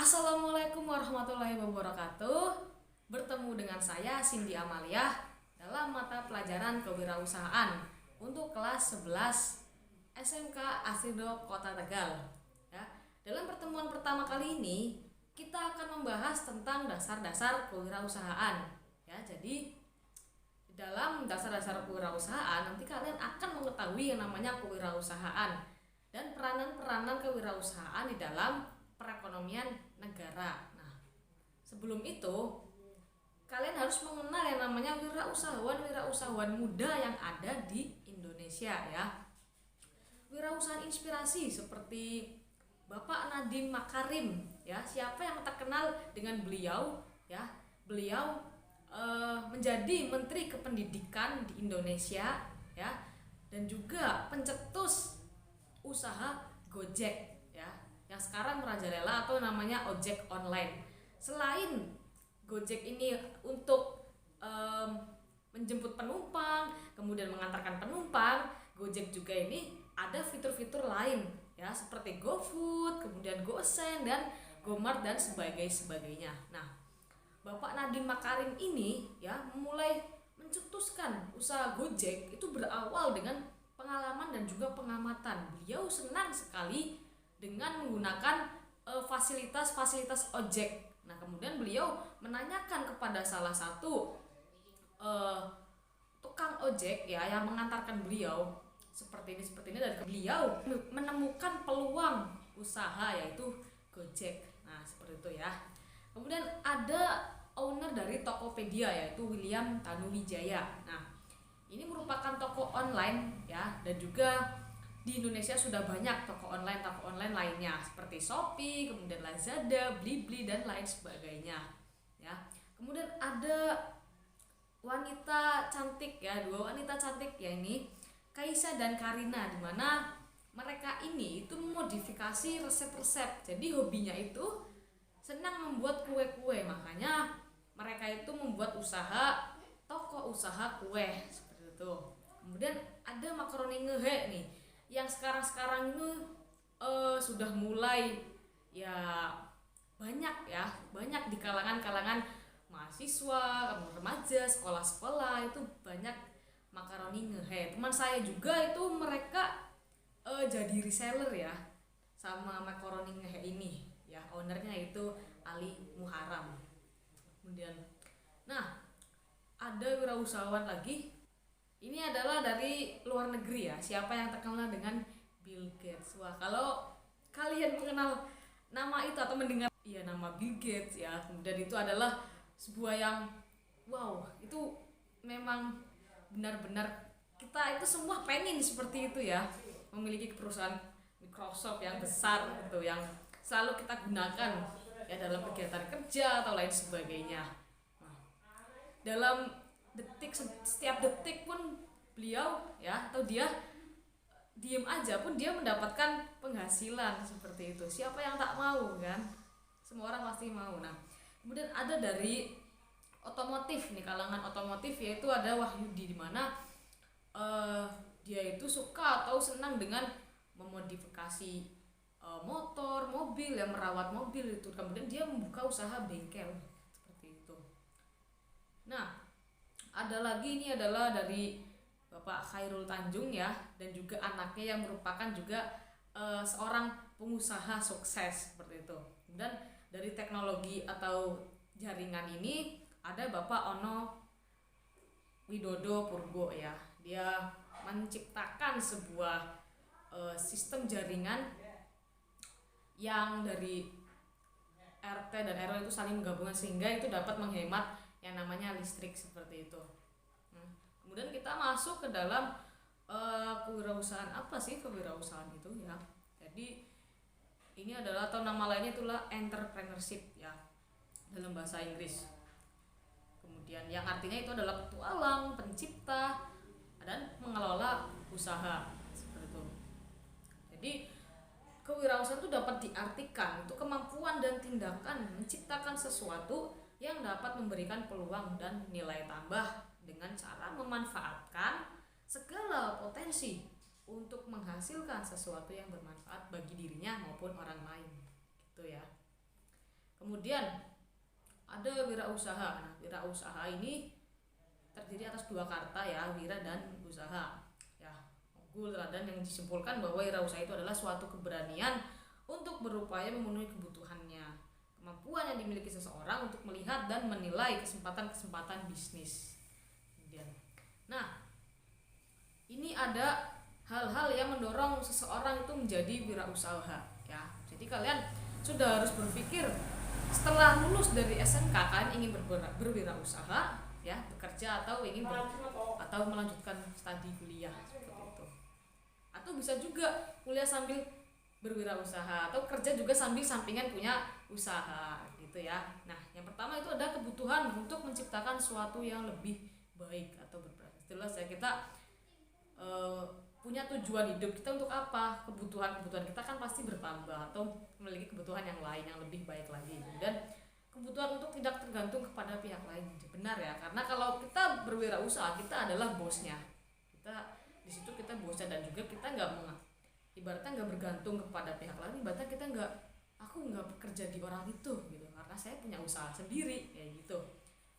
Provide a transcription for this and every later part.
Assalamualaikum warahmatullahi wabarakatuh. Bertemu dengan saya Cindy Amalia dalam mata pelajaran kewirausahaan untuk kelas 11 SMK Asrindo Kota Tegal. Ya, dalam pertemuan pertama kali ini kita akan membahas tentang dasar-dasar kewirausahaan. Ya, jadi dalam dasar-dasar kewirausahaan nanti kalian akan mengetahui yang namanya kewirausahaan dan peranan-peranan kewirausahaan di dalam perekonomian negara. Nah, sebelum itu kalian harus mengenal yang namanya wirausahawan muda yang ada di Indonesia ya. Wirausahaan inspirasi seperti Bapak Nadiem Makarim ya. Siapa yang terkenal dengan beliau ya? Beliau menjadi Menteri Kependidikan di Indonesia ya, dan juga pencetus usaha Gojek ya, yang sekarang merajalela atau namanya ojek online. Selain Gojek ini untuk menjemput penumpang, kemudian mengantarkan penumpang, Gojek juga ini ada fitur-fitur lain ya, seperti GoFood, kemudian GoSend dan GoMart dan sebagainya. Nah, Bapak Nadiem Makarim ini ya mulai mencetuskan usaha Gojek itu berawal dengan pengalaman dan juga pengamatan. Beliau senang sekali dengan menggunakan fasilitas-fasilitas ojek. Nah, kemudian beliau menanyakan kepada salah satu tukang ojek ya yang mengantarkan beliau seperti ini dan beliau menemukan peluang usaha yaitu Gojek. Nah, seperti itu ya. Kemudian ada owner dari Tokopedia yaitu William Tanuwijaya. Nah, ini merupakan toko online ya, dan juga di Indonesia sudah banyak toko online lainnya seperti Shopee, kemudian Lazada, Blibli dan lain sebagainya ya. Kemudian ada wanita cantik ya, dua wanita cantik ya, ini Kaisa dan Karina, di mana mereka ini itu memodifikasi resep-resep. Jadi hobinya itu senang membuat kue-kue, makanya mereka itu membuat toko usaha kue seperti itu. Kemudian ada makaroni ngehe nih yang sekarang ini sudah mulai ya banyak di kalangan mahasiswa, remaja, sekolah-sekolah itu banyak makaroni ngehe. Teman saya juga itu mereka jadi reseller ya sama makaroni ngehe ini ya, ownernya itu Ali Muharam. Kemudian nah, ada wirausahawan lagi. Ini adalah dari luar negeri ya. Siapa yang terkenal dengan Bill Gates? Wah, kalau kalian mengenal nama itu atau mendengar nama Bill Gates ya, kemudian itu adalah sebuah yang wow, itu memang benar-benar kita itu semua pengen seperti itu ya, memiliki perusahaan Microsoft yang besar itu yang selalu kita gunakan ya dalam kegiatan kerja atau lain sebagainya. Nah, dalam setiap detik pun beliau ya, atau dia diem aja pun dia mendapatkan penghasilan seperti itu. Siapa yang tak mau kan? Semua orang pasti mau. Nah, kemudian ada dari otomotif nih, kalangan otomotif, yaitu ada Wahyudi, di mana dia itu suka atau senang dengan memodifikasi motor, mobil, yang merawat mobil itu. Kemudian dia membuka usaha bengkel seperti itu. Nah, ada lagi, ini adalah dari Bapak Khairul Tanjung ya, dan juga anaknya yang merupakan juga seorang pengusaha sukses seperti itu. Dan dari teknologi atau jaringan ini ada Bapak Ono Widodo Purbo ya. Dia menciptakan sebuah sistem jaringan yang dari RT dan RW itu saling menggabungkan sehingga itu dapat menghemat yang namanya listrik seperti itu. Kemudian kita masuk ke dalam kewirausahaan. Apa sih kewirausahaan itu ya? Jadi ini adalah, atau nama lainnya itulah entrepreneurship ya dalam bahasa Inggris. Kemudian yang artinya itu adalah petualang, pencipta dan mengelola usaha seperti itu. Jadi kewirausahaan itu dapat diartikan untuk kemampuan dan tindakan menciptakan sesuatu yang dapat memberikan peluang dan nilai tambah dengan cara memanfaatkan segala potensi untuk menghasilkan sesuatu yang bermanfaat bagi dirinya maupun orang lain gitu ya. Kemudian ada wirausaha. Nah, wirausaha ini terdiri atas dua kata ya, wira dan usaha. Ya, Google dan yang disimpulkan bahwa wirausaha itu adalah suatu keberanian untuk berupaya memenuhi kebutuhannya, kemampuan yang dimiliki seseorang untuk melihat dan menilai kesempatan-kesempatan bisnis. Kemudian, nah, ini ada hal-hal yang mendorong seseorang itu menjadi wirausaha ya. Jadi kalian sudah harus berpikir setelah lulus dari SMK kan ingin berwirausaha ya, bekerja atau atau melanjutkan studi kuliah seperti itu. Atau bisa juga kuliah sambil berwirausaha atau kerja juga sambil sampingan punya usaha gitu ya. Nah, yang pertama itu ada kebutuhan untuk menciptakan sesuatu yang lebih baik atau berproses. Jelas ya, kita punya tujuan hidup kita untuk apa, kebutuhan kita kan pasti bertambah atau memiliki kebutuhan yang lain yang lebih baik lagi, dan kebutuhan untuk tidak tergantung kepada pihak lain. Benar ya, karena kalau kita berwirausaha kita adalah bosnya, kita di situ kita bosnya, dan juga kita ibaratnya nggak bergantung kepada pihak lain, ibaratnya kita aku nggak bekerja di orang itu gitu, karena saya punya usaha sendiri kayak gitu.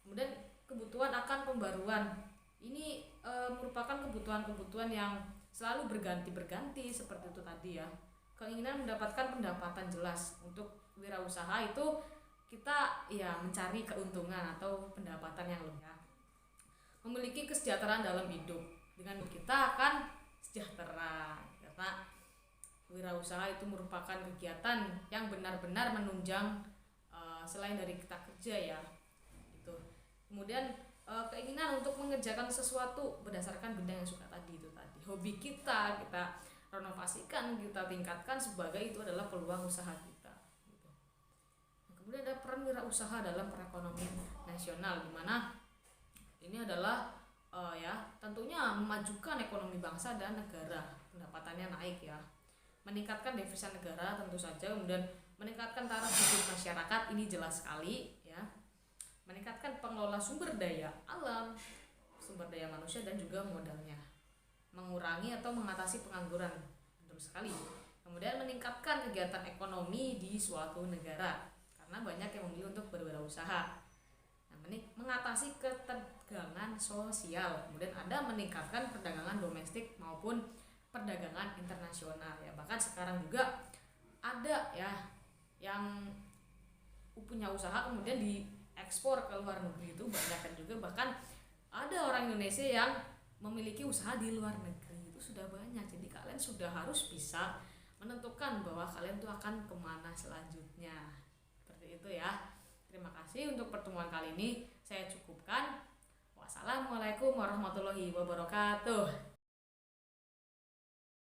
Kemudian kebutuhan akan pembaruan ini merupakan kebutuhan yang selalu berganti seperti itu tadi ya. Keinginan mendapatkan pendapatan jelas. Untuk wirausaha itu kita ya mencari keuntungan atau pendapatan yang lebih. Memiliki kesejahteraan dalam hidup. Dengan kita akan sejahtera. Karena wirausaha itu merupakan kegiatan yang benar-benar menunjang selain dari kita kerja ya. Gitu. Kemudian keinginan untuk mengerjakan sesuatu berdasarkan benda yang suka tadi, hobi kita renovasikan, kita tingkatkan sebagai itu adalah peluang usaha kita gitu. Kemudian ada peran wirausaha dalam perekonomian nasional, di mana ini adalah tentunya memajukan ekonomi bangsa dan negara, pendapatannya naik ya, meningkatkan devisa negara tentu saja, kemudian meningkatkan taraf hidup masyarakat, ini jelas sekali ya, meningkatkan pengelola sumber daya alam, sumber daya manusia dan juga modalnya, mengurangi atau mengatasi pengangguran, betul sekali. Kemudian meningkatkan kegiatan ekonomi di suatu negara karena banyak yang memilih untuk berwirausaha. Nah, mengatasi ketegangan sosial. Kemudian ada meningkatkan perdagangan domestik maupun perdagangan internasional ya. Bahkan sekarang juga ada ya yang punya usaha kemudian diekspor ke luar negeri, itu banyak kan juga. Bahkan ada orang Indonesia yang memiliki usaha di luar negeri, itu sudah banyak. Jadi kalian sudah harus bisa menentukan bahwa kalian tuh akan kemana selanjutnya, seperti itu ya. Terima kasih untuk pertemuan kali ini, saya cukupkan. Wassalamualaikum warahmatullahi wabarakatuh.